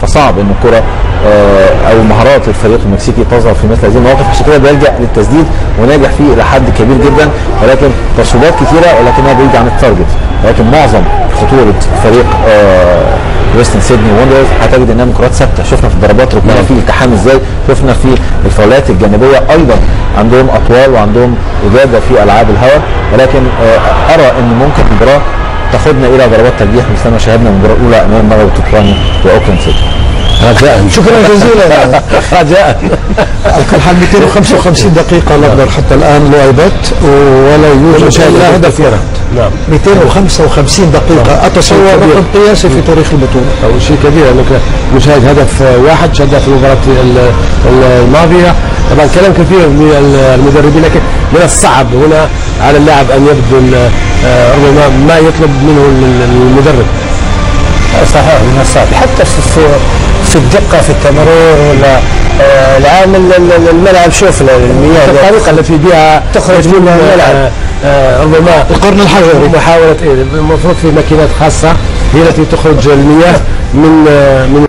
فصعب ان الكره او مهارات الفريق المكسيكي تظهر في مثل هذه المواقف، عشان كده بيلجأ للتسديد وناجح فيه الى حد كبير جدا، ولكن تصويبات كثيره ولكنها بعيد عن التارجت. ولكن معظم خطوره فريق ويسترن سيدني وندرز هتجد انها من كرات ثابته. شفنا في الضربات ركنيه في التحام ازاي، شفنا في الفاولات الجانبيه ايضا عندهم اطوال وعندهم اجاده في العاب الهواء. ولكن ارى ان ممكن المباراه تاخذنا الى ضربات ترجيح مثل ما شاهدنا المباراه الاولى امام مغرب تطواني واوكلاند سيتي. رجاء شكرا جزيلا. رجاء الحال 255 دقيقة نقدر حتى الآن لعبت ولا يوجد إلا هدف واحد. نعم 255 دقيقة أتصور رقم قياسي في تاريخ البطولة. أو شيء كبير أنك نشاهد هدف واحد شهدنا في المباراة الماضية. طبعا كلام كثير من المدربين، لكن من الصعب هنا على اللاعب أن يبذل ربما ما يطلب منه المدرب. صحيح من الصعب حتى في الدقة في التمرير ولا العامل الملعب. شوف المياه الطريقة التي بها تخرج من الملعب ربما القرن الحجري محاولة المفروض في ماكينات خاصة هي التي تخرج المياه من